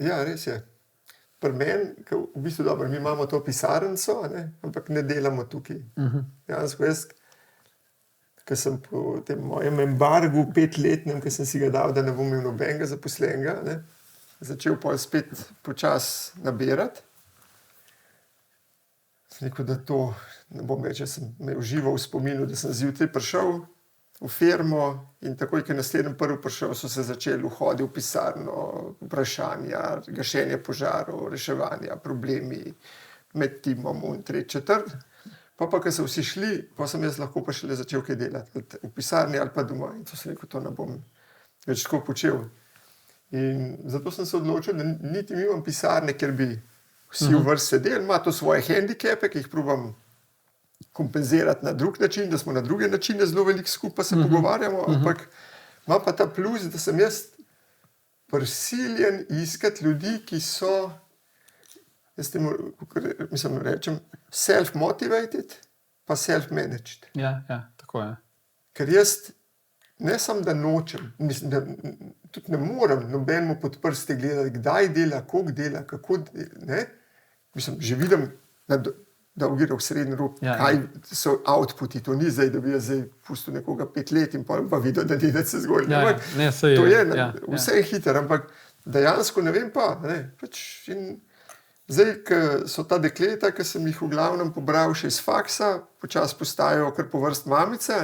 Ja, res je. Pri meni, v bistvu dobro, mi imamo to pisarnico, ampak ne delamo tukaj. Jansko, jaz, ko sem po tem mojem embargu 5-letnem, ki sem si ga dal, da ne bom imel nobenega zaposlenega, začel pa spet počasi nabirati. Sem rekel, da to ne bom več, jaz sem me užival v spominu, da sem zjutraj prišel v firmo in takoj, ko je naslednji prvi prišel, so se začeli vhodi v pisarno, vprašanja, gašenje požarov, reševanja, problemi med timom in 3/4. Pa, ko so vsi šli, pa sem jaz lahko pa šele začel kaj delati v pisarni ali pa doma. In to sem rekel, to ne bom več tako počel. In zato sem se odločil, da niti nimam pisarne, ker bi vsi v vrsti sedeli, ima to svoje hendikepe, ki jih probam kompenzirati na drug način, da smo na druge načine zelo veliko skupaj se pogovarjamo, ampak ima pa ta plus, da sem jaz prisiljen iskati ljudi, ki so, jaz temu, mislim, rečem, self-motivated pa self-managed. Ja, tako je. Ker jaz ne samo, da nočem, mislim, da tudi ne morem nobenemu pod prste gledati, kdaj dela, koliko dela, kako dela, mislim, že vidim na dolgi rok, srednji rok, kaj so outputi, to ni zdaj, da bi jaz zdaj pustil nekoga 5 let in pa videl, da ni, da se zgodi. To je, vse je hiter, ampak dejansko ne vem pa, zdaj, ko so ta dekleta, ki sem jih v glavnem pobral še iz faksa, počasi postajajo kar po vrst mamice,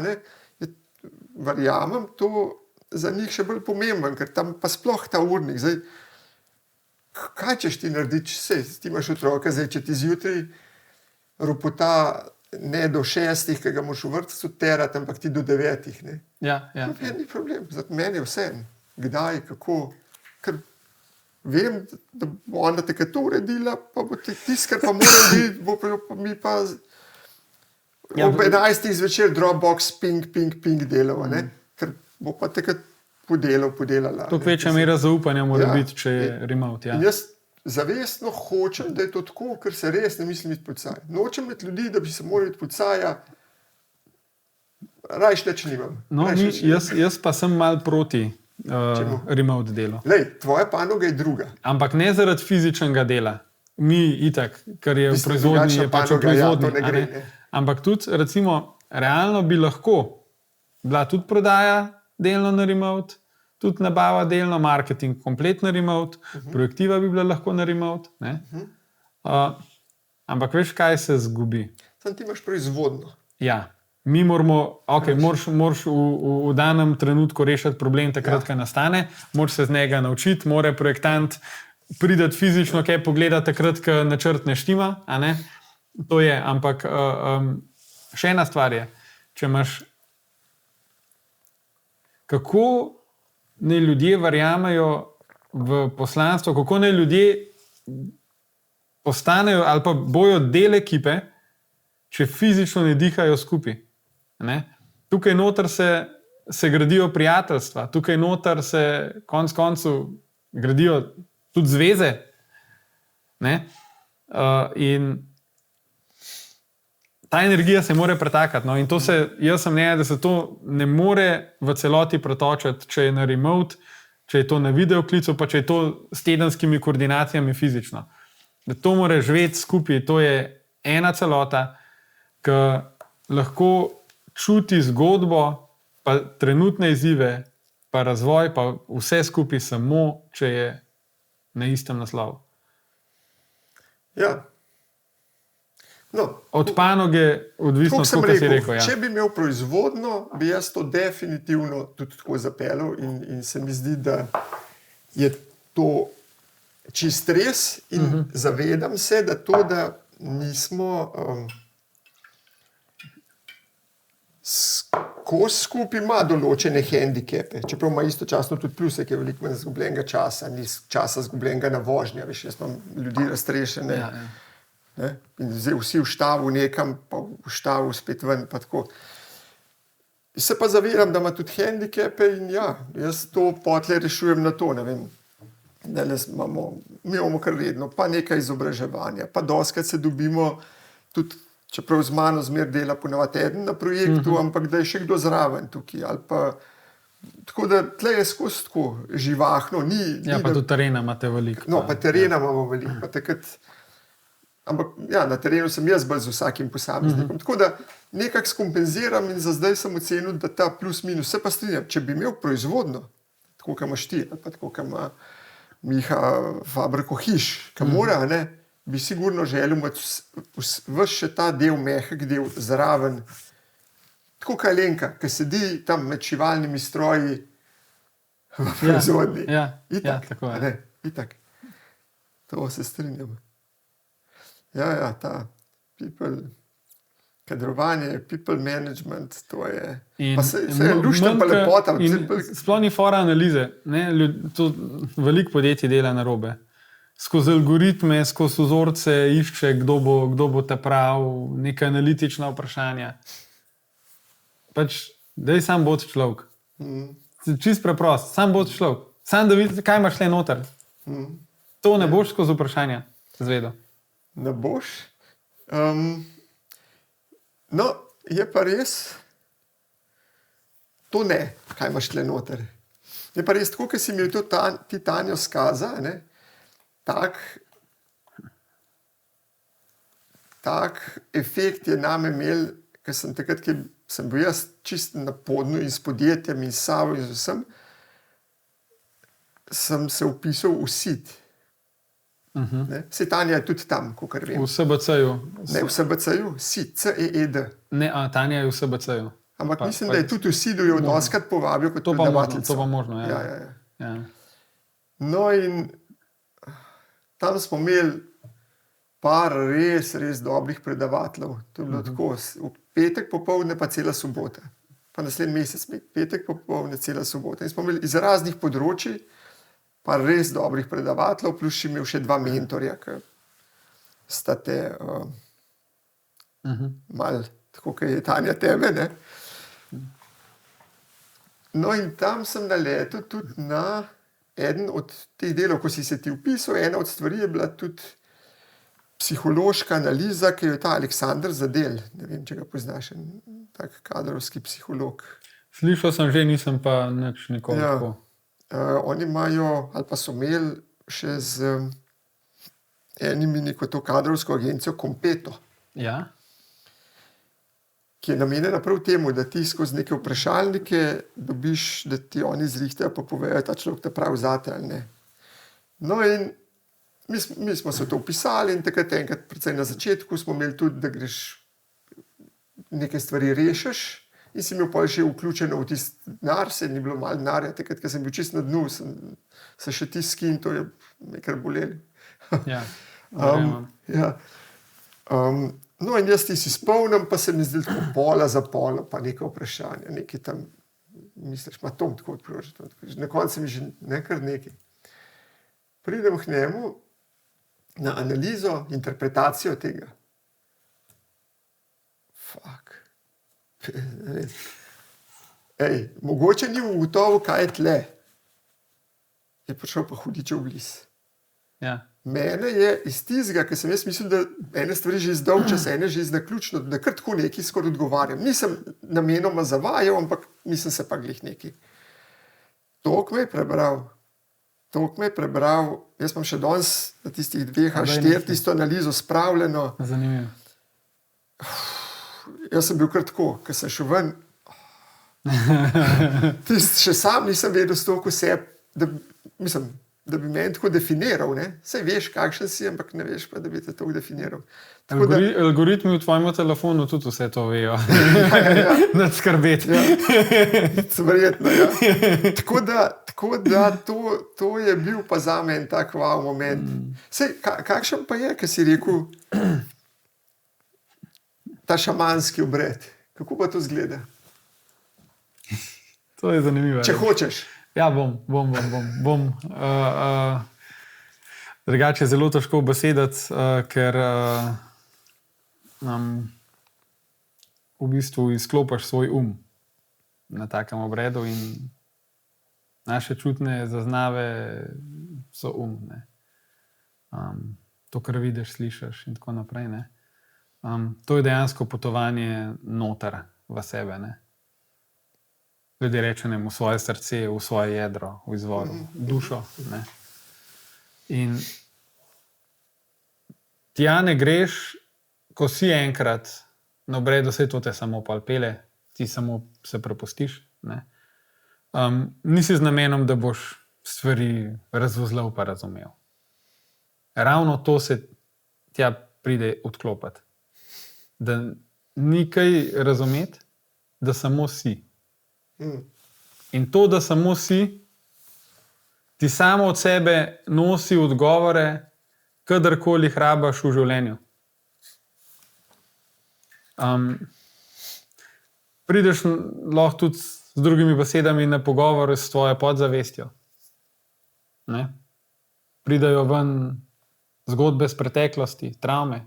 verjamem, to za njih še bolj pomemben, ker tam pa sploh ta urnik, zdaj, kaj češ ti narediti, ti imaš otroka, zdaj, če ti zjutraj ropota ne do 6, ki ga moraš v vrtcu terati, ampak ti do 9. Ni problem, zato meni je vse, kdaj, kako, ker vem, da bo ona takrat to uredila, pa bo tisto, kar pa moram biti, bo pa mi pa ob 11. zvečer Dropbox ping delal, ker bo pa takrat podelala. To večja mera zaupanja mora biti, če je remote. In jaz zavestno hočem, da je to tako, ker se res ne mislim biti policaj. Nočem imeti ljudi, da bi se morali biti policaja, rajš nič nimam. Jaz pa sem mal proti remote delu. Tvoja panoga je druga. Ampak ne zaradi fizičnega dela. Mi itak, kar je v proizvodnji, je pač v proizvodnji. Ampak tudi, recimo, realno bi lahko bila tudi prodaja delno na remote, tudi nabava delno, marketing komplet na remote, projektiva bi bila lahko na remote. Ampak veš, kaj se zgubi? Sam ti imaš proizvodno. Ja. Mi moramo, moraš v danem trenutku rešiti problem takrat, ko nastane, moraš se z njega naučiti, mora projektant priti fizično kaj pogledati takrat, ko načrt ne štima, to je, ampak še ena stvar je, če imaš, kako naj ljudje verjamejo v poslanstvo, kako naj ljudje postanejo ali pa bojo del ekipe, če fizično ne dihajo skupaj. Tukaj noter se gradijo prijateljstva, tukaj noter se konec koncev gradijo tudi zveze. In ta energija se mora pretakati. In to jaz sem mnenja, da se to ne more v celoti pretočiti, če je na remote, če je to na videoklicu, pa če je to s tedenskimi koordinacijami fizično. Da to mora živeti skupaj, to je ena celota, ki lahko čuti zgodbo, pa trenutne izzive, pa razvoj, pa vse skupaj samo, če je na istem naslovu. Ja. Od panoge, odvisno od tega, kaj si rekel. Če bi imel proizvodno, bi jaz to definitivno tudi tako zapeljal in se mi zdi, da je to čist res in zavedam se, da to, da nismo skupaj ima določene hendikepe, čeprav ima istočasno tudi pluse, ki je veliko manj zgubljenega časa, ni časa zgubljenega na vožnja, veš, jaz imam ljudi raztrešene, in zdaj vsi v štavu nekam, pa v štavu spet ven, pa tako. Se pa zavedam, da ima tudi hendikepe in jaz to potle rešujem na to, ne vem, da mi imamo kar redno, pa nekaj izobraževanja, pa dostikrat se dobimo tudi, čeprav z mano zmer dela ponavadi eden na projektu, ampak da je še kdo zraven tukaj, ali pa Tako da tle je skozi tako živahno. Ja, pa tudi terena imate veliko. No, pa terena imamo veliko. Pa takrat, ampak ja, na terenu sem jaz bolj z vsakim posameznikom. Tako da nekako skompenziram in za zdaj sem ocenil, da ta plus minus, se pa strinjam, če bi imel proizvodno, tako kot imaš ti, ali pa tako kot ima Miha fabriko hiš, ki mora, ne, bi sigurno želel imeti vse še ta del, mehek del zraven, tako kot Alenka, ki sedi tam med šivalnimi stroji v proizvodnji. Ja, tako je. Ne, itak. To se strinjam. Ja, ta people, kadrovanje, people management, to je. Pa se je lušten, pa lepota. Sploh ni fora analize. Veliko podjetij dela narobe. Skozi algoritme, skozi vzorce išče, kdo bo te prav, neka analitična vprašanja. Pač, daj sam bod človek. Čist preprost, sam bod človek. Sam da vidiš, kaj imaš le noter. To ne boš skozi vprašanja zvedel. Ne boš. No, je pa res, to ne, kaj imaš tle noter. Je pa res tako, ker si mi to ti Tanjo skaza, ne, tak efekt je name imel, ker sem takrat, ki sem bil jaz čist na podnu in s podjetjem in s sabo in z vsem, sem se upisal v SID. Se Tanja je tudi tam, kakor vem. V SBC-ju. Ne, v SBC-ju, SID, C-E-E-D. Ne, Tanja je v SBC-ju. Ampak mislim, da je tudi v SID-u jo doskrat povabil kot predavateljico. To pa možno, ja. Ja. No in tam smo imeli par res dobrih predavateljev. To je bilo tako, v petek popoldne pa cela sobota. Pa naslednji mesec, petek popoldne cela sobota. In smo imeli iz raznih področij pa res dobrih predavateljev, plus imel še 2 mentorja, ki sta te malo, tako kot je Tanja tebe, ne. No in tam sem naletel tudi na eden od teh delov, ko si se ti vpisal, ena od stvari je bila tudi psihološka analiza, ki jo je ta Aleksandr Zadel, ne vem, če ga poznaš, tak kadrovski psiholog. Slišal sem že, nisem pa nič nikoli tako. Oni imajo, ali pa so imeli še z enimi neko to kadrovsko agencijo Kompeto, Ja. ki je namenjena prav temu, da ti skozi neke vprašalnike dobiš, da ti oni zrihtajo pa povejo, ta človek te prav zate ali ne. No in mi smo se to vpisali in takrat enkrat, predvsem na začetku, smo imeli tudi, da greš neke stvari rešiš, in si imel pa že vključeno v tisti denar, se ni bilo malo denarja, takrat, ko sem bil čist na dnu, sem se še tiski in to je nekaj boleli. Ja. No in jaz ti si spomnim, pa se mi zdi tako pola za polo, pa neka vprašanja, nekaj tam, misliš, ma Tom tako odprožil, na koncu mi že nekaj nekaj. Pridem k njemu na analizo, interpretacijo tega. Mogoče ni ugotovil, kaj je tle. Je prišel pa hudičev bliz. Ja. Mene je iz tistega, ker sem jaz mislil, da ene stvari že iz dolg čas, ene že iz naključno, da kar tako nekaj skoraj odgovarjam. Nisem namenoma zavajal, ampak nisem se pa glih nekaj. Toliko me je prebral, jaz imam še danes na tistih 2 ali 4 tisto analizo spravljeno. Zanimivo. Jaz sem bil kar tako, ker sem šel ven. Še sam nisem vedel toliko sebe, da bi meni tako definiral. Ne? Saj veš, kakšen si, ampak ne veš pa, da bi te tako definiral. Algoritmi v tvojem telefonu tudi vse to vejo. Ne skrbeti. Verjetno, ja. Tako da to je bil pa za me en tak wow moment. Saj, kakšen pa je, ker si rekel, ta šamanski obred. Kako pa to izgleda? To je zanimivo. Če hočeš. Ja, bom. Drugače je zelo težko besediti, ker v bistvu izklopiš svoj na takem obredu in naše čutne zaznave so ne. To, kar vidiš, slišiš in tako naprej, ne. To je dejansko potovanje noter v sebe, ne. ljudje rečemo, v svoje srce, v svoje jedro, v izvoru, dušo. Ne? In tja ne greš, ko si enkrat na obredu, vse to te samo palpele, ti samo se prepustiš. Nisi z namenom, da boš stvari razvozlal pa razumel. Ravno to se tja pride odklopiti. Da ni kaj razumeti, da samo si. In to, da samo si, ti samo od sebe nosi odgovore, kadarkoli hrabaš v življenju. Prideš lahko tudi z drugimi besedami na pogovor s tvojo podzavestjo. Ne? Pridajo ven zgodbe z preteklosti, travme,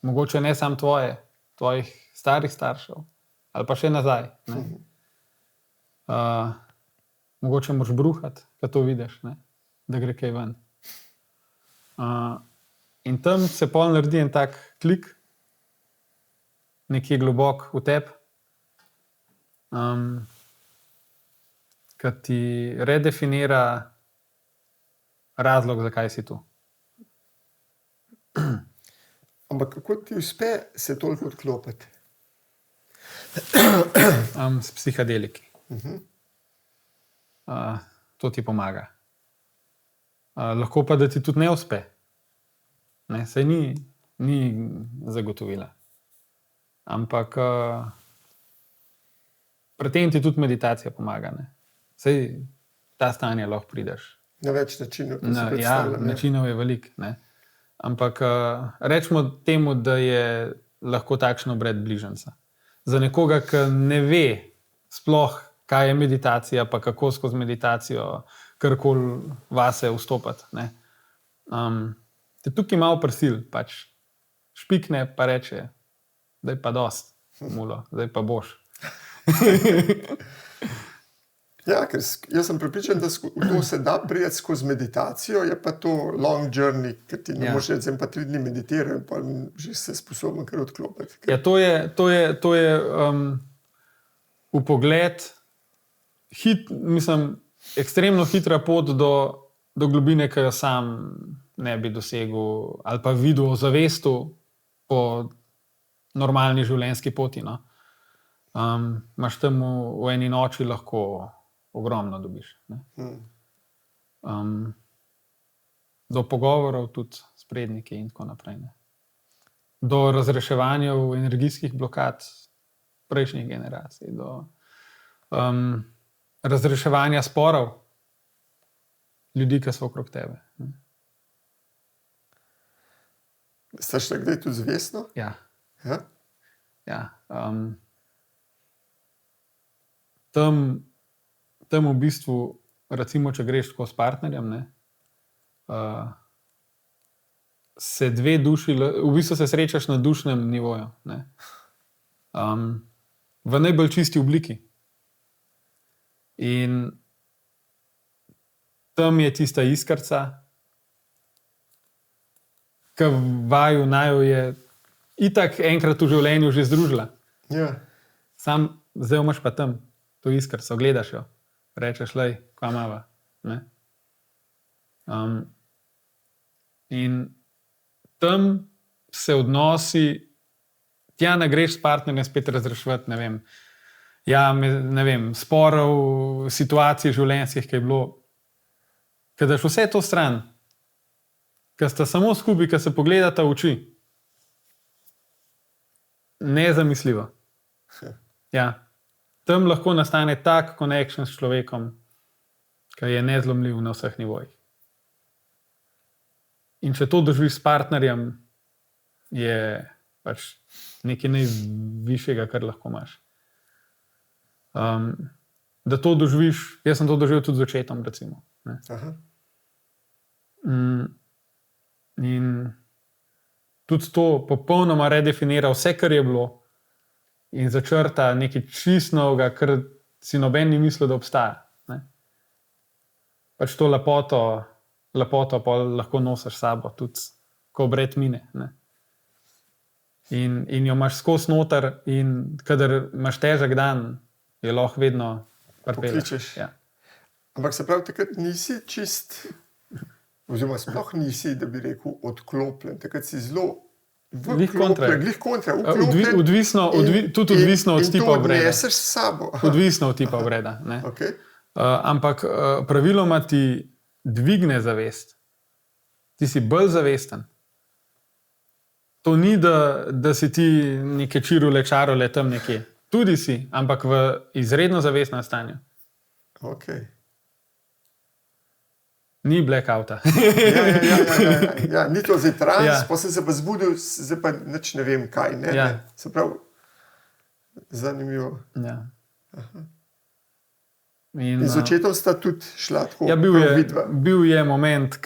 mogoče ne samo tvojih starih staršev, ali pa še nazaj. Ne? Mogoče moraš bruhati, ko to vidiš, ne? Da gre kaj ven. In tam se pol naredi en tak klik, nekje globok v tebi, ki ti redefinira razlog, zakaj si tu. Ampak kako ti uspe se toliko odklopiti? S psihadeliki. To ti pomaga. Lahko pa, da ti tudi ne uspe. Ne, saj ni zagotovila. Ampak pri tem ti tudi meditacija pomaga. Ne. Saj ta stanje lahko prideš. Na več načinov. Načinov je veliko. Ampak rečemo temu, da je lahko takšen obred bližnjica. Za nekoga, ki ne ve sploh, kaj je meditacija, pa kako skozi meditacijo karkoli vase vstopati. Te tukaj malo prisil, pač špikne pa reče, da je pa dost, mulo, zdaj pa boš. Ja, ker jaz sem prepričan, da to se da priti skozi meditacijo, je pa to long journey, ker ti ne moreš reči, pa 3 dni meditiram, pa že se sposoben kar odklopiti. Ja, to je v pogled ekstremno hitra pot do globine, ki jo sam ne bi dosegel ali pa videl o zavestu po normalni življenjski poti. No. Imaš tam v eni noči lahko ogromno dobiš. Do pogovorov tudi s predniki in tako naprej. Ne. Do razreševanja energijskih blokad prejšnjih generacij, do razreševanja sporov ljudi, ki so okrog tebe. Ste šli kdaj tudi zvestno? Ja. Ja? Ja. Tam v bistvu, recimo, če greš tako s partnerjem, ne, se dve duši, v bistvu se srečaš na dušnem nivoju. Ne. V najbolj čisti obliki. In tam je tista iskrca, ki vaju naju je itak enkrat v življenju že združila. Ja. Sam zdaj imaš pa tam to iskrco, gledaš jo, rečeš, lej, kva mava. Ne? In tam se odnosi, tja ne greš s partnerjem spet razreševati, ne vem, sporov, situacij življenjskih, ki je bilo, ki daš vse to stran, ki sta samo skupaj, ki se pogledata v oči. Nezamisljivo. Ja. Tam lahko nastane tak connection s človekom, ki je nezlomljiv na vseh nivojih. In če to doživiš s partnerjem, je pač nekaj najvišjega, kar lahko imaš. Da to doživiš, jaz sem to doživel tudi z očetom, recimo. In tudi to popolnoma redefinira vse, kar je bilo, in začrta nekaj čist novega, kar si noben ni mislil, da obstaja. Ne? Pač to lepoto pa lahko nosiš s sabo, tudi ko obred mine. Ne? In jo imaš skozi noter, in kadar imaš težek dan, je lahko vedno pokličeš. Ja. Ampak se pravi, takrat nisi čist, oziroma sploh nisi, da bi rekel, odklopljen. Takrat si zelo Glih kontra. vklopljen. Tudi odvisno od tipa obreda. In to obreda. odneseš s sabo. Odvisno od tipa obreda. Ne? Okay. Ampak praviloma ti dvigne zavest. Ti si bolj zavesten. To ni, da si ti neke čirule, čarole tam nekje. Tudi si, ampak v izredno zavestnem stanju. Okay. Ni blackouta. Ja, ni to zdaj trans, Ja. pa sem se pa zbudil, zdaj pa nič ne vem kaj. Ne, Ja. ne. Se pravi, zanimivo. Ja. In z očetom sta tudi šla tako. Ja, vidva. bil je moment,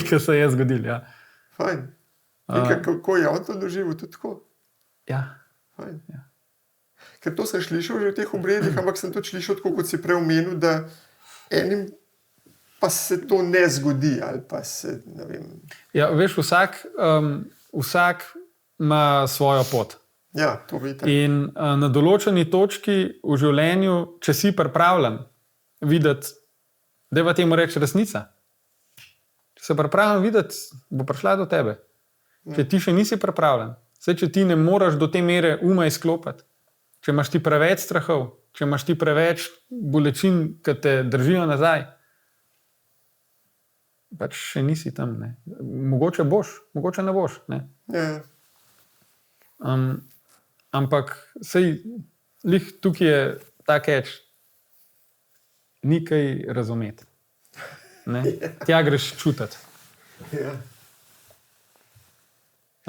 ko se je zgodil. Ja. Fajn. In kako je on to doživel, tudi tako? Ja. Fajn. Ja. Ker to sem slišal že v teh obredih, ampak sem tudi slišal, tako kot si prej omenil, da enim pa se to ne zgodi, ali pa se, ne vem. Ja, veš, vsak ima svojo pot. Ja, to vidite. In na določeni točki v življenju, če si pripravljen videti, da je v tem reči resnica. Če si pripravljen videti, bo prišla do tebe. Če ti še nisi pripravljen, če ti ne moreš do te mere uma izklopiti, če imaš ti preveč strahov, če imaš ti preveč bolečin, ki te držijo nazaj, pač še nisi tam. Ne. Mogoče boš, mogoče ne boš. Ne. Ja. Ampak sej, tukaj je ta keč, ni kaj razumeti. Ne. Tja greš čutiti. Ja.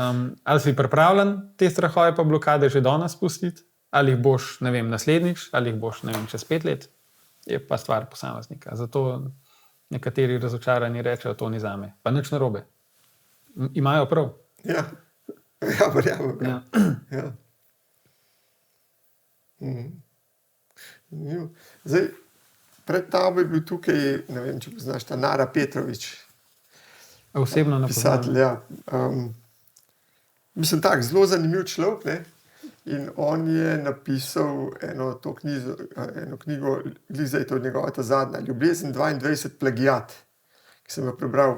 Ali si pripravljen te strahove pa blokade že danes spustiti, ali jih boš, ne vem, naslednjič, ali jih boš, ne vem, čez 5 let, je pa stvar posameznika. Zato nekateri razočarani rečejo, to ni zame. Pa nič narobe. Imajo prav. Ja, ja, verjamem. Ja. Ja. Zdaj, pred tabo je bil tukaj, ne vem, če poznaš, ta Nara Petrovič. Osebno ne poznam. Pisatelj, ja. Mislim, tak, zelo zanimiv človek, ne? In on je napisal eno knjigo, zdaj to je njegova ta zadnja, Ljubezen 22 plagiat, ki sem jo prebral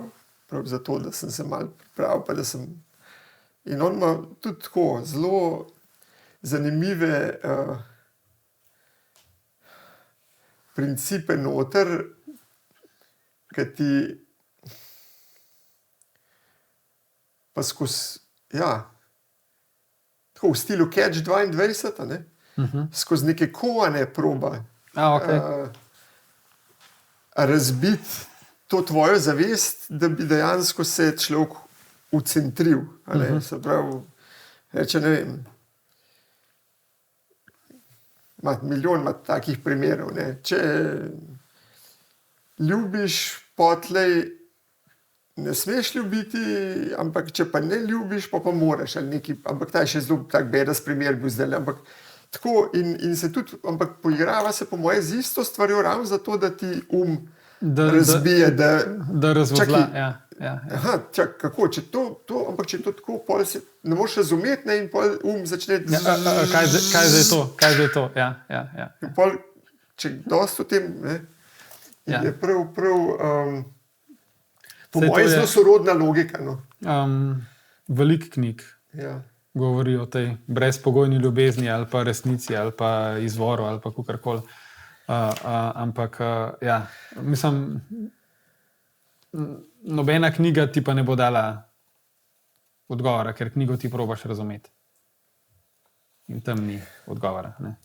prav zato, da sem se malo pripravil, pa da sem... In on ima tudi tako zelo zanimive principe noter, ki ti pa skozi, ja, tako v stilu Catch 22, ne? Skozi neke kovane proba Okay. razbiti to tvojo zavest, da bi dejansko se človek ucentril. Se pravi, reče, ne vem, milijon takih primerov. Ne? Če ljubiš, potlej ne smeš ljubiti, ampak če pa ne ljubiš, pa moraš. Ampak ta je še zelo tak bedas primer bil zdaj. Ampak tako in se tudi, ampak poigrava se po moje z isto stvarjo ravno zato, da ti razbije. Da razvozla, ja. Aha, čak, kako, ampak če to tako, pol se ne moreš razumeti, ne, in pol začne... Kaj zdaj to? Ja. Pol, če dosti o tem, ne, je prav po moje zelo sorodna logika. No. Veliko knjig govori o tej brezpogojni ljubezni ali pa resnici ali pa izvoru ali pa kakorkoli. Ampak ja, mislim, nobena knjiga ti pa ne bo dala odgovora, ker knjigo ti probaš razumeti. In tam ni odgovora. Ne.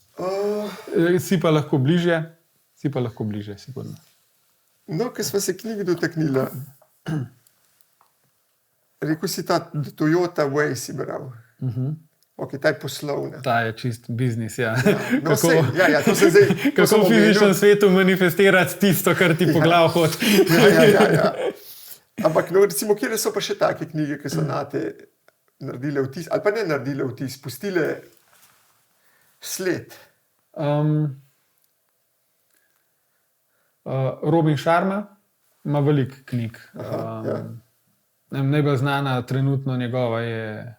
Si pa lahko bližje, sigurno. No, ker smo se knjigi dotaknili, rekel si ta Toyota Way si bral. Ok, ta je poslovna. Ta je čist biznis, ja. No, to se zdaj... Kako v fizičnem svetu manifestirati tisto, kar ti po glavu hodi. Ja. Ampak, no, recimo, kjer so pa še take knjige, ki so nate naredile vtis, ali pa ne naredile vtis, pustile sled? Robin Sharma ima veliko knjig. Najbolj znana trenutno njegova je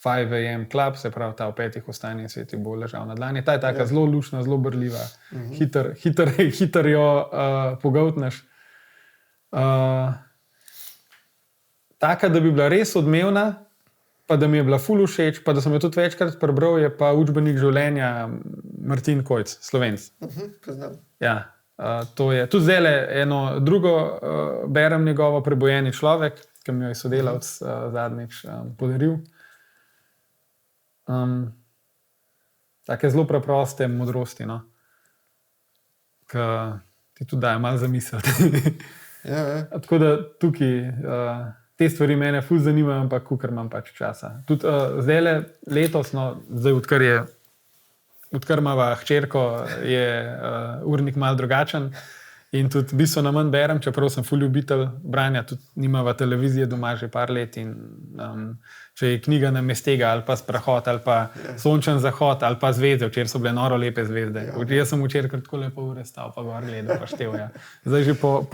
5 AM Club, se pravi ta v 5 ostanji sveti bo ležal na dlani. Ta je taka zelo lušna, zelo brljiva, hiter jo pogoltneš. Taka, da bi bila res odmevna, pa da mi je bila ful všeč, pa da sem jo tudi večkrat prebral, je pa učbenik življenja Martin Kojc, Slovenc. Poznam. Ja, to je. Tudi zdaj eno drugo berem njegovo, Prebojeni človek, ki mi jo je sodelavc zadnjič podaril. Take zelo preproste modrosti, no? Ki ti tudi dajo malo zamisliti. Tako da tukaj te stvari mene ful zanimajo, ampak kukar imam pač časa. Tudi zdaj letos, no, zdaj odkar imava hčerko, je urnik malo drugačen in tudi bistveno manj berem, čeprav sem ful ljubitelj branja, tudi nimava televizije doma že par let in če je knjiga namesto tega ali pa Sprehod ali pa Sončen zahod ali pa Zvezde, včeraj so bile noro lepe zvezde. Jaz sem včeraj tako lepo ure stal pa gor gledal pa štev. Ja. Zdaj že po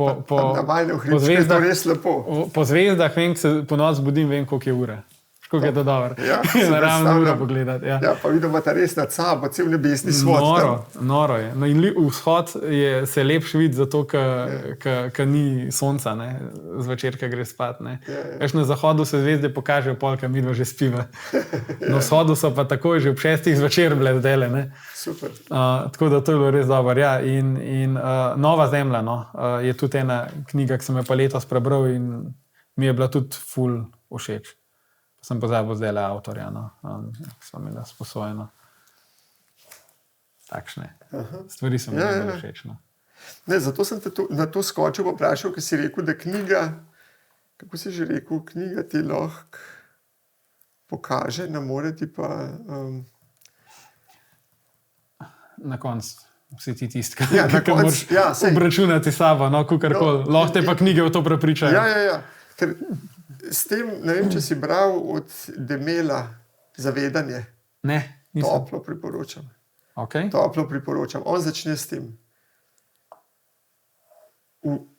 zvezdah vem, ko se po noč zbudim, vem, koliko je ura. Kako je to dobro. Ja, naravno uro pogledati. Ja, pa vidimo ta res nad sabo, cel nebesni svod. Noro je. No, in vzhod se lepši vidi zato, ker ni sonca, ne, zvečer, ko gre spat. Na zahodu se zvezde pokažejo polka, midva že spiva. Na vzhodu so pa takoj že ob 6 zvečer bile zdele. Super. Tako da to je bilo res dobro. Ja, in Nova zemlja, no, je tudi ena knjiga, ki sem jo pa letos prebral in mi je bila tudi ful všeč. Sem pozabil zdaj le avtorja, no. So mi da sposojeno. Takšne stvari so mi da všeč. No. Ne, zato sem te na to skočil pa vprašal, ker si rekel, da knjiga, kako si že rekel, knjiga ti lahko pokaže, ne more ti pa... Na koncu si ti tisti, ki moraš obračunati sabo, no, kukarkoli. Lahko te pa knjige v to prepričajo. Ja. Ker s tem, ne vem, če si bral od Demela Zavedanje. Ne, nisem. Toplo priporočam. Okay. Toplo priporočam. On začne s tem.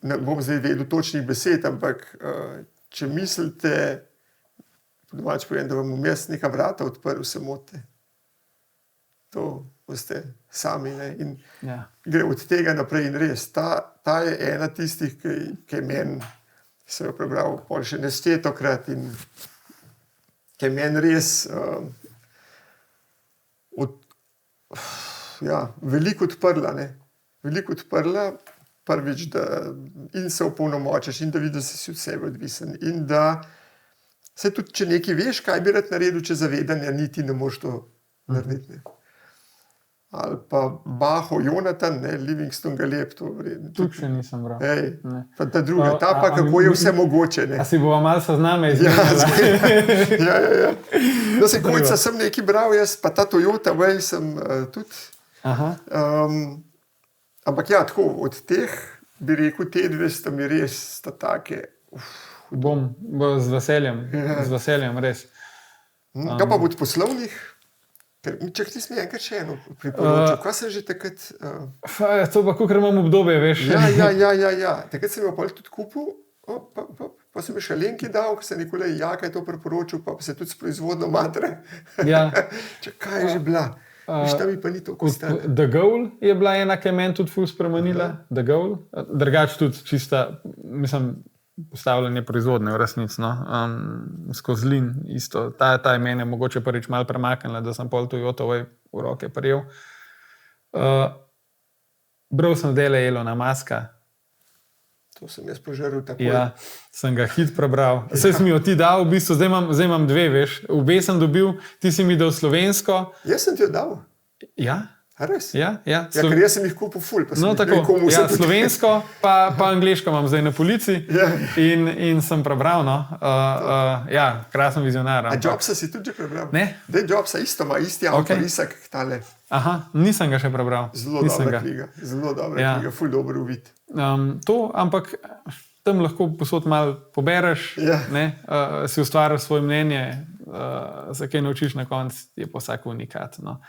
Ne bom zdaj vedel točnih besed, ampak če mislite, po domač povem, da vam vmes neka vrata odprl, se motite. To boste sami. Ne? In gre od tega naprej in res. Ta je ena tistih, ki je meni, sem jo prebral pol še neštetokrat in ki je meni res veliko odprla. Veliko odprla, prvič, da in se opolnomočiš in da vidiš, da si od sebe odvisen. In da se tudi, če nekaj veš, kaj bi rad naredil, če zavedanja niti ne moreš to narediti. Ali pa Baho, Jonatan, Livingston Galeb, to vredno. Tukaj še nisem bral. Pa ta druga, ta pa kako je vse mogoče. A si bova malo sezname izvedela? Ja. No, se Kojca sem nekaj bral, jaz pa ta Toyota Way sem tudi. Ampak ja, tako, od teh bi rekel, te dve sta mi res sta take. Bom z veseljem, res. Kaj pa od poslovnih? Če ti smo enkrat še eno priporočil, kaj sem že takrat... To pa kakor imam obdobje, veš. Ja. Takrat sem jo pol tudi kupil, pa sem jo še Lenki dal, ko sem nekole Jaka je to priporočil, pa se tudi s proizvodno matre. Ja. Kaj je že bila? Šta mi pa ni toliko stane. The Goal je bila ena, ki je meni tudi ful spremenila. The Goal. Drugač tudi čista, mislim, postavljanje proizvodne v resnici, no. Skozi Lin isto. Ta je mene mogoče prvič malo premaknila, da sem pol Toyota v roke prijel. Bral sem zdajle Elona Muska. To sem jaz požaril tako. Ja, sem ga hit prebral. Saj si mi jo ti dal, v bistvu, zdaj imam dve, veš. Obe sem dobil, ti si mi dal slovensko. Jaz sem ti jo dal. Ja. A res? Ja. Ker jaz sem jih kupil ful. No, tako, slovensko, pa angliško imam zdaj na polici in sem prebral, no. Krasen vizionar. A Jobsa si tudi že prebral? Ne. Dej Jobsa isto ima, isti avtor, Isak tale. Aha, nisem ga še prebral. Zelo dobra knjiga, ful dobro uvid. Ampak tam lahko posod malo pobereš, si ustvariš svoje mnenje, se kaj naučiš na koncu, je pa vsak unikat, no.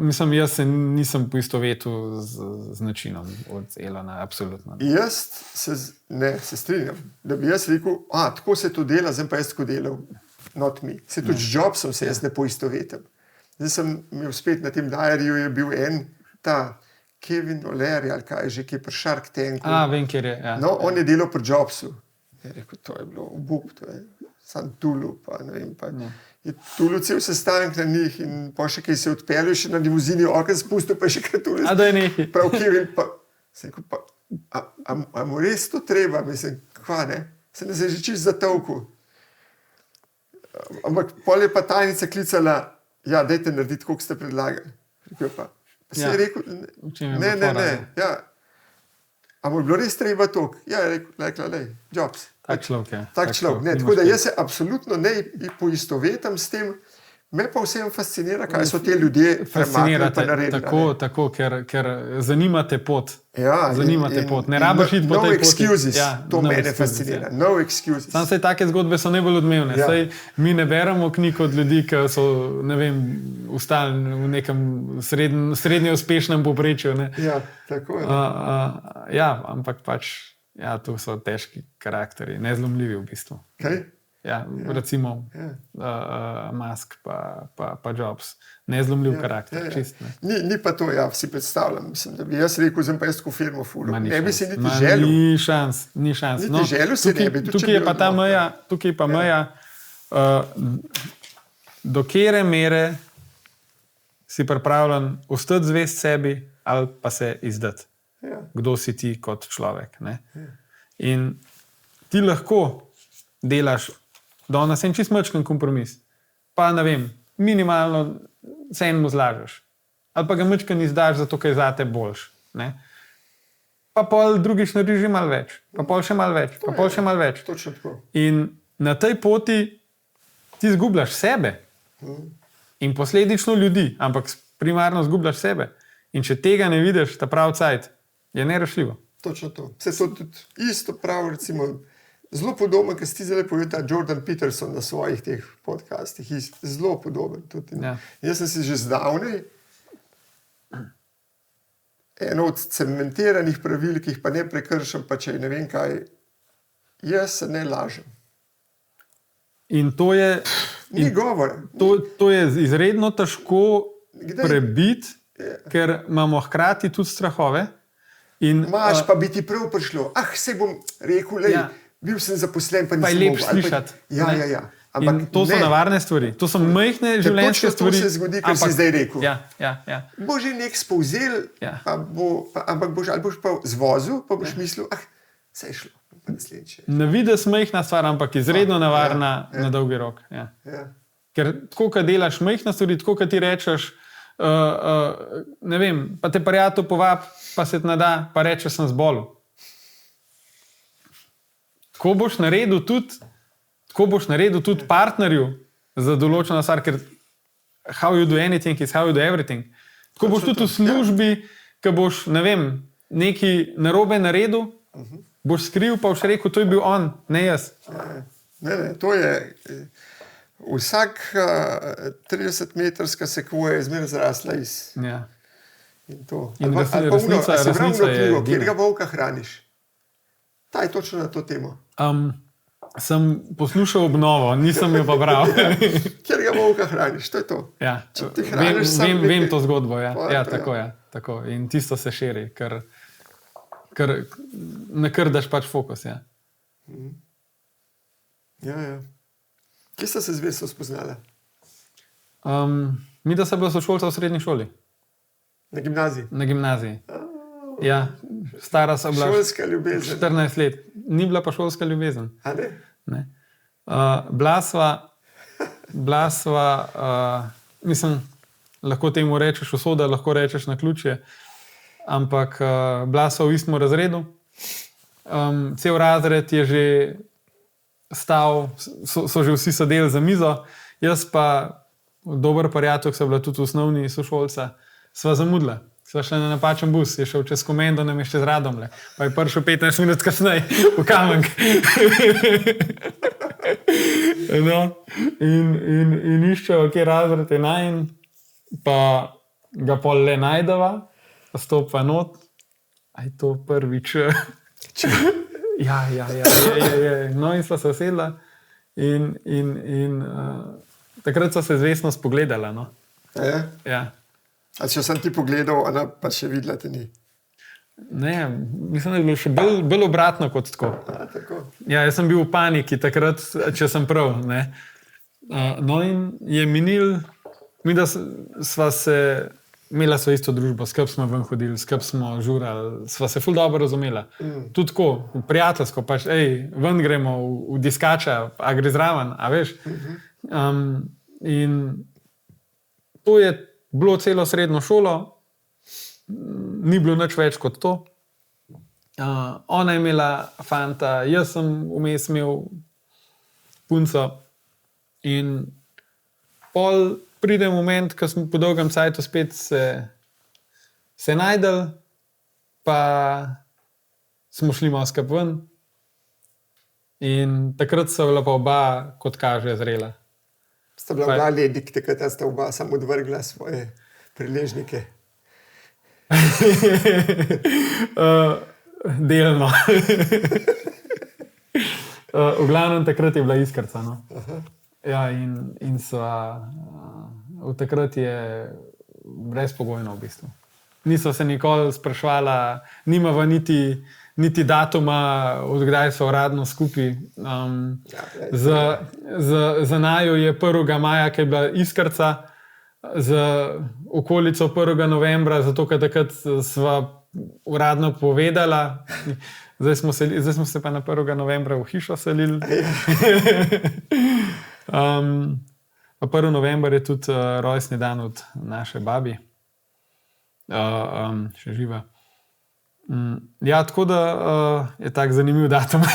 Mislim, jaz se nisem poistovetil z načinom od Elona, absolutno. Jaz se strinjam, da bi jaz rekel, tako se to dela, zdaj pa jaz tako delal. not me. Se tudi z Jobsom se jaz ne poistovetim. Zdaj sem imel spet na tem diariju, je bil ta Kevin O'Leary, ali kaj že, ki je pri Shark Tanku. Vem, kjer je. Ja. No, on je delal pri Jobsu. Je rekel, to je bilo obup, to je sam Tulu, pa ne vem, pa je Tulu cel sestanek na njih in pa še kaj se odpeljal, še na limuzini okno spustil, pa še kaj Tulu. Da je neki. Prav Kevin, pa se rekel, pa, a mu res to treba, mislim, kva ne, se ne že čist zatovku. Ampak pol je pa tajnica klicala, ja, dajte narediti, koliko ste predlagali. Rekel pa se je rekel, ne, ja. A mu je bilo res treba toliko? Ja, je rekla, lej, Jobs. Tak človek, ja. Tak človek, ne. Tako da jaz se absolutno ne poistovetam s tem, me pa vsem fascinira, kaj so te ljudje premaknili pa naredili. Tako, ker zanimate pot. Ja, zanimate pot. Ne rabiš iti po tej poti. No excuses, to mene fascinira. No excuses. Sam se take zgodbe so najbolj odmevne. Ja. Saj mi ne beremo knjig od ljudi, ki so, ne vem, ustali v nekem srednje uspešnem povprečju. Ja, tako je. Ja, ampak pač, ja, tu so težki karakteri, nezlomljivi v bistvu. Kaj? Ja, recimo Musk pa Jobs. Nezlomljiv karakter. Čist, ne. Ni pa to, ja, si predstavljam. Mislim, da bi jaz rekel, zem pa jaz tako firmo fulil. Ne bi si niti želel. Ni šans. Niti želel si ne bi. Tukaj je pa ta meja, do kere mere si pripravljen ostati zvest sebi ali pa se izdati. Ja. Kdo si ti kot človek. Ne? In ti lahko delaš danes en čist mačken kompromis. Pa ne vem, minimalno se enemu zlažeš. Ali pa ga mačken izdaš, zato ker je zate boljš. Ne? Pa pol drugič narediš že malo več. Pa pol še malo več. Pa pol še malo več. Točno tako. In na tej poti ti izgubljaš sebe. In posledično ljudi. Ampak primarno izgubljaš sebe. In če tega ne vidiš, ta pravi cajt, je nerešljivo. Točno to. Se to tudi isto prav, recimo, zelo podoben, kar si ti zdaj povedal, Jordan Peterson na svojih teh podcastih. Zelo podoben. Ja. Jaz sem si že zdavnej eno od cementiranih pravil, ki jih pa ne prekršam, pa če ne vem kaj, jaz se ne lažem. In to je... Ni govora. To je izredno težko prebiti, ker imamo hkrati tudi strahove. Maš pa bi ti prav prišlo. Se bom rekel, lej, bil sem zaposlen, pa nisem mogel. Pa je lep slišati. Ja. Ampak to so nevarne stvari. To so majhne življenjske stvari. To se zgodi, kar si zdaj rekel. Ja. Bo že nek spolzel, ampak boš pa zvozil, pa boš mislil, se je šlo. Na vides majhna stvar, ampak izredno nevarna na dolgi rok. Ja. Ker tako, kad delaš majhna stvari, tako, kad ti rečeš, ne vem, pa te prijatelj povab, pa se te nada, pa rečeš, sem zbolel. Tako boš naredil tudi partnerju za določeno stvar, ker how you do anything is how you do everything. Tako boš tudi v službi, ko boš, ne vem, nekaj narobe naredil, boš skril, pa boš rekel, to je bil on, ne jaz. Ne, to je... Vsak 30-metrska sekvoja je zmeraj zrasla iz... Ja. In to. In resnica je... Kjer ga volka hraniš? Ta je točno na to temo. Sem poslušal obnovo, nisem jo pa bral. Kjer ga volka hraniš, to je to. Ja. Vem to zgodbo, ja. Ja, tako je. Tako. In tisto se širi, ker nakrdaš pač fokus, ja. Ja. Kje ste se zvesto spoznala? Mi da se bila sošolca v srednji šoli. Na gimnaziji? Na gimnaziji. Ja, stara sem bila... Šolska ljubezen. 14 let. Ni bila pa šolska ljubezen. A ne? Ne. Bila sva, mislim, lahko temu rečeš usoda, lahko rečeš naključje, ampak bila sva v istem razredu. Cel razred je že stal, so že vsi sedeli za mizo, jaz pa, dober prijatelj, ki so bila tudi v osnovni sošolca, sva zamudila. Sva šla na napačen bus, je šel čez Komendo, nam je še z Radomlje. Pa je prišel 15 minut kasneje v Kamenk. No, in iščejo, kje razred je najin, pa ga pol le najdeva, stopa not. A je to prvič? Ja. No, in sva se sedla Takrat so se zvestno spogledala. No. Ja. A če sem ti pogledal, ona pa še videla te ni. Ne, mislim, da je bilo še bolj obratno kot tako. Tako. Ja, jaz sem bil v paniki takrat, če sem prav. Ne. No in je minil, mi da sva se, imela sva isto družbo, skup smo ven hodili, skup smo žurali, sva se ful dobro razumela. Tudi tako, prijateljsko, pač, ven gremo v diskača, a gre zraven, a veš. In to je bilo celo srednjo šolo, ni bilo nič več kot to. Ona je imela fanta, jaz sem vmes imel punco in pol pride moment, ko smo po dolgem cajtu spet se najdel, pa smo šli malo skup ven in takrat so bila pa oba, kot kaže, zrela. Sta bila oba ledik, takrat sta oba samo odvrgla svoje priležnike. Delno. V glavnem takrat je bila iskrca. No? Ja, in sva, takrat je brezpogojno v bistvu. Niso se nikoli sprašvala, nimava niti datuma, odkdaj so uradno skupaj. Za naju je 1. maja, ki je bila iskrca, z okolico 1. novembra, zato ker takrat sva uradno povedala. Zdaj smo se pa na 1. novembra v hišo selili. 1. november je tudi rojstni dan od naše babi. Še živa. Ja, tako da je tak zanimiv datum.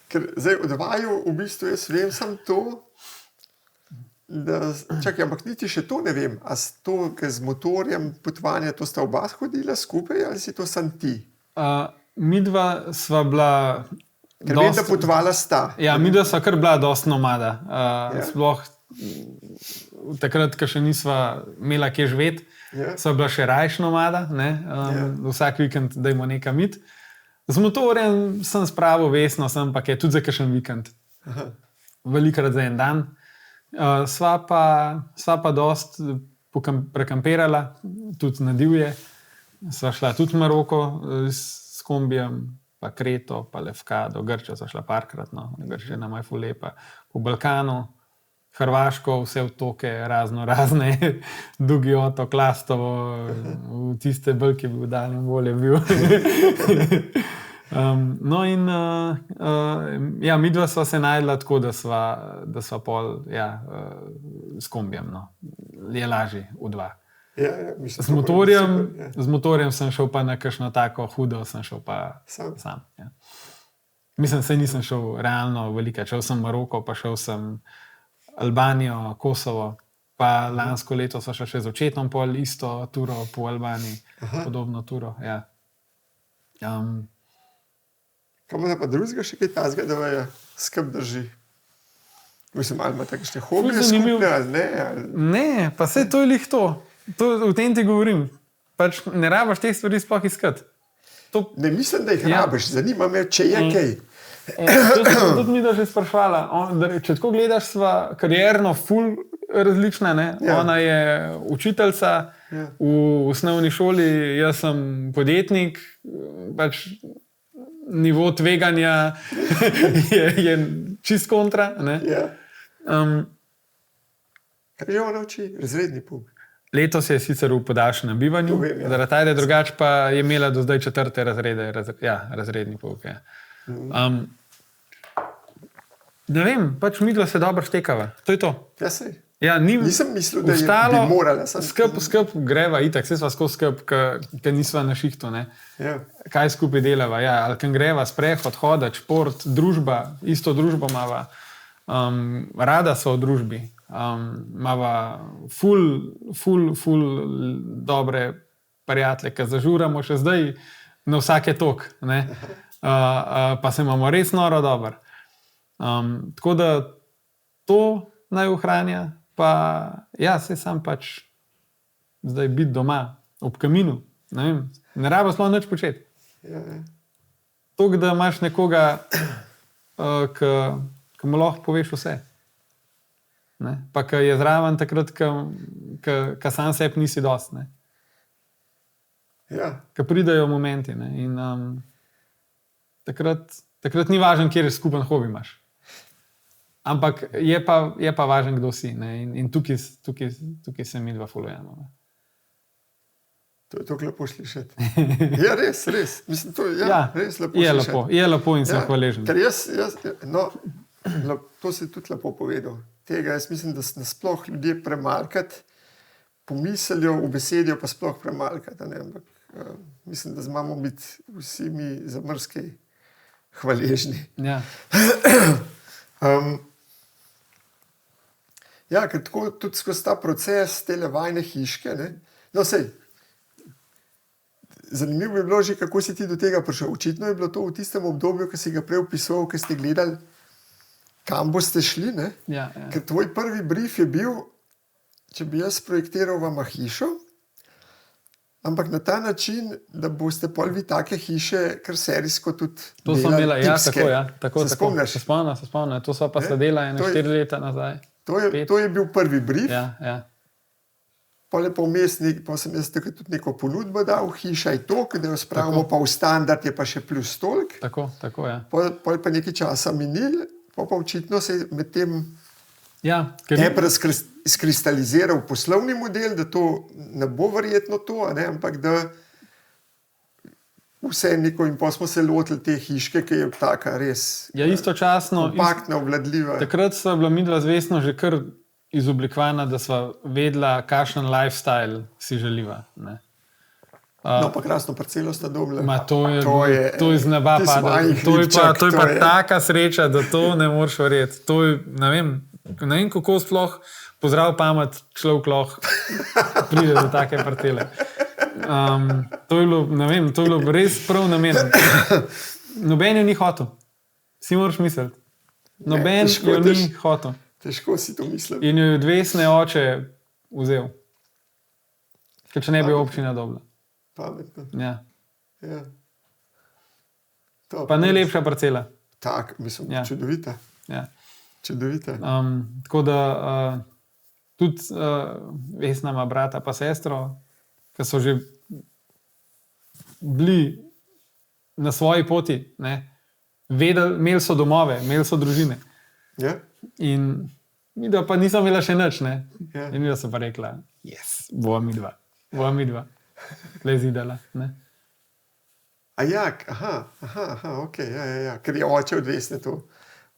Ker zdaj od vaju v bistvu jaz vem sam to, čakaj, ampak niti še to ne vem, a to, ker z motorjem potovanja, to sta oba hodila skupaj ali si to sam ti? Midva sva bila... Ker vem, da potovala sta. Ja, midva sva kar bila dosti nomada. Sploh takrat, ko še nisva imela kje živeti, sva bila še rajš nomada. Vsak vikend dajmo nekam iti. Z motorjem sem spravil vesno, ampak je tudi za kakšen vikend. Velikrat za en dan. Sva pa dost prekampirala, tudi na divje. Sva šla tudi v Maroko s kombijem, pa Kreto, pa Lefkado, Grčjo sva šla parkrat, no. Grčija nam je ful lepa. Po Balkanu, Hrvaško, vse otoke, razne, Dugi otok, Lastovo, v tiste bolj, ki bi v daljnem volje bil. No in ja, midva sva se najdla tako, da sva pol s kombijem, no. Je lažje v dva. Z motorjem sem šel pa na kakšno tako hudo, sem šel pa sam. Ja. Mislim, saj nisem šel realno velika. Šel sem Maroko, pa šel sem Albanijo, Kosovo, pa lansko leto so še z očetom pol isto turo po Albaniji, podobno turo, ja. Kaj ima pa drugega še kaj tazga, da vaja skup drži? Mislim, ali ima takšne hobije skupne, ali ne? Ne, pa saj to je lih to. O tem ti govorim. Pač ne rabaš teh stvari sploh iskati. Ne mislim, da jih rabiš, zanima me, če je kaj. To mi da že sprašvala. Če tako gledaš, sva karierno ful različna. Ona je učiteljica v osnovni šoli, jaz sem podjetnik, pač nivo tveganja je čist kontra. Kaj že ona uči? Razredni pouk. Letos je sicer v podaljšanem bivanju, zaradi tega drugače pa je imela do zdaj 4. razrede, razredni pouk. Ne vem, pač midva se dobro štekava. To je to. Ja, sej. Ja, nisem mislil, da bi morala. Skup greva itak, vse sva skozi skup, ker nisva na šihtu. Kaj skupaj delava? Ja, ali kam greva, sprehod, hodat, šport, družba, isto družbo imava. Rada so v družbi. Imava ful dobre prijatelje, ki zažuramo še zdaj na vsake tok. Pa se imamo res noro dobro. Tako da to naj ohranja. Pa ja, se sam pač zdaj biti doma, ob kaminu, ne vem, ne rabo sploh nič početi. Tok, da imaš nekoga ki mu lahko poveš vse. Ne? Pa ki je zraven takrat, ko sam sebi nisi dost. Ne? Ja. Ko pridejo momenti. Ne? In takrat ni važno, kje skupen hobi imaš. Ampak je pa važno, kdo si. Ne? In tukaj se mi dva folujemo. To je tako lepo slišati. Ja, res. Mislim, to je res lepo slišati. Je lepo in sem hvaležen. Ker to si tudi lepo povedal. Tega jaz mislim, da se nasploh ljudje premalkrat pomislijo, v besedijo pa sploh premalkrat. Ampak mislim, da imamo biti vsi mi za marsikaj hvaležni. Ja. Ja, ker tako tudi skozi ta proces te vajne hiške, ne? No, sej, zanimivo bi bilo že, kako si ti do tega prišel. Očitno je bilo to v tistem obdobju, ki si ga prej opisoval, ki ste gledali, kam boste šli, ne? Ja. Ker tvoj prvi brief je bil, če bi jaz projektiral vama hišo, ampak na ta način, da boste pol vi take hiše, kar serijsko tudi to delali. To sem imela, tipske. Tako. Se spomniš? Se spomnim. To sva pa sledila 4 leta nazaj. To je bil prvi brief. Ja. Pa sem jaz tudi neko ponudbo dal, hiša je to, da jo spravimo pa v standard, je pa še plus toliko. Tako, ja. Pol pa nekaj časa minil, pa očitno se je med tem izkristaliziral poslovni model, da to ne bo verjetno to, ampak da vse neko in pa smo se lotili te hiške, ki je taka res istočasno, kompaktna, obvladljiva. Takrat sva bila midva zvestno že kar izoblikovana, da sva vedela, kakšen lifestyle si želiva. Ne? No, pa krasno parcelo sta dobila. To je z neba pada. To je pa taka sreča, da to ne moreš verjeti. To je, ne vem, kako sploh pozdrav pamet človek lahko pride do take parcele. To je bilo res prav namenjeno. Noben jo ni hotel. Si moraš misliti. Noben jo ni hotel. Težko si to mislil. In jo je odvesne oče vzel. Ker če ne bi občina dobila. Pametno. Ja. To, pa najlepša parcela. Tak, mislim, čudovita. Ja. Čudovita. Tako da tudi Vesna ima brata pa sestro, ki so že bili na svoji poti. Imeli so domove, imeli so družine. Ja. In mi da pa nisem imela še nič. Ja. In mi da so pa rekla, bova mi dva. Le zidala. Ok, ja. Ker je oče odvesne to.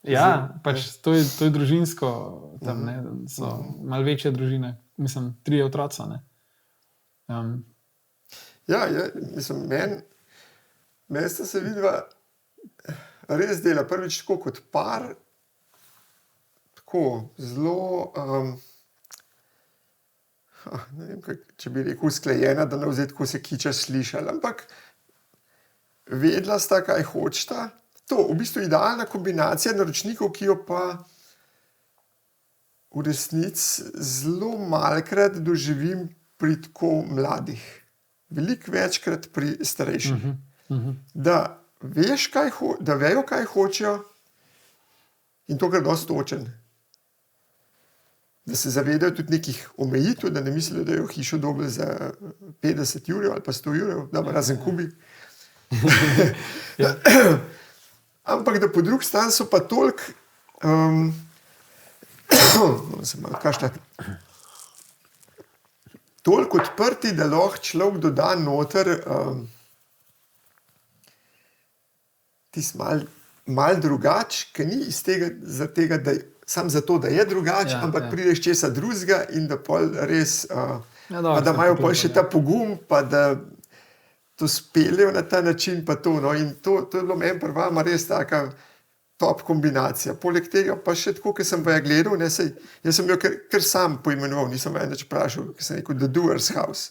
Ja, pač to je družinsko, tam so malo večje družine. Mislim, 3 otroci. Ja, mislim, meni sta se vidva res dela prvič tako kot par, tako zelo, ne vem, če bi rekel usklajena, da ne vzeti, ko se kiča slišali, ampak vedela sta, kaj hočeta. To, v bistvu idealna kombinacija naročnikov, ki jo pa v resnici zelo malkrat doživim pri tako mladih. Veliko večkrat pri starejših. Da veš, da vejo, kaj hočejo in to, kar je dosti točen. Da se zavedajo tudi nekih omejitev, da ne mislijo, da jo hišo dobili za 50 jurjev ali pa 100 jurjev, razen Kubi. Ja. Ampak da po drugi strani so pa toliko toliko odprti, da lahko človek doda noter tisti mal drugač, ki ni iz tega, sam zato, da je drugač, ampak pride iz česa drugega in da pol res, pa da imajo pol še ta pogum, pa da to speljejo na ta način, pa to. No, in to je bilo meni pri vama res taka top kombinacija. Poleg tega pa še tako, ker sem vaja gledal, jaz sem jo kar sam poimenoval, nisem vaja nič vprašal, ker sem rekel The Doer's House.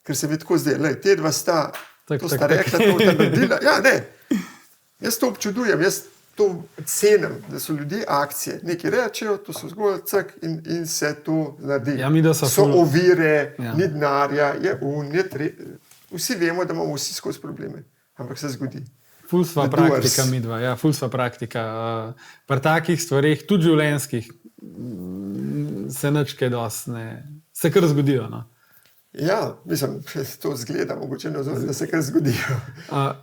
Ker se mi tako zdaj, te dva sta rekla, to naredila. Ja, ne, jaz to občudujem, jaz to cenim, da so ljudje akcije. Nekaj rečejo, to so zgolj cak in se to naredi. Ja, so ovire, ni denarja, vsi vemo, da imamo vsi skozi probleme, ampak se zgodi. Ful sva praktika midva, ja, ful sva praktika. Pri takih stvareh, tudi življenjskih, se nič kaj dosti ne, se kar zgodijo. No. Ja, mislim, to zgleda, mogoče da se kar zgodijo.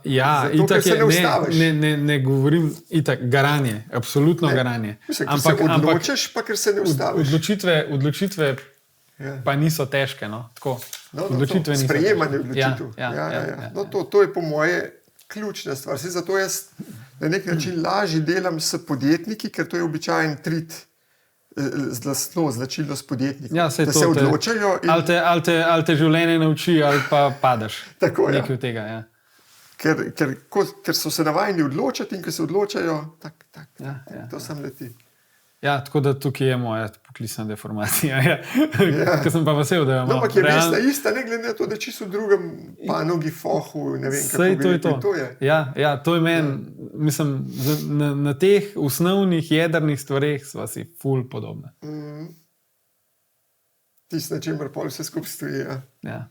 Ja, zato, itak se ne ustaviš. Ne govorim, itak garanje, absolutno garanje. Mislim, ampak se odločiš, pa ker se ne ustaviš. Odločitve pa niso težke. No, odločitve niso sprejemanje odločitev. Ja. No, to je po moje ključna stvar. Zato jaz na nek način lažje delam s podjetniki, ker to je običajen trit. Značilnost podjetnikov, ja, da se odločajo. Ali te življenje nauči, ali pa padeš. Tako je. Nekaj od tega. Ja. Ker so se navajeni odločati in ko se odločajo, to sam leti. Ja, tako da tukaj je moja poklicna deformacija. Ja. Ker sem pa vesel, da je no, ampak je res ista, ne glede na to, da čisto v drugem panogi, fohu, ne vem, kako to je. Ja, to je meni, mislim, na teh osnovnih jedrnih stvareh sva si ful podobna. Tisto, na čemer pol vse skupaj stoji. Ja.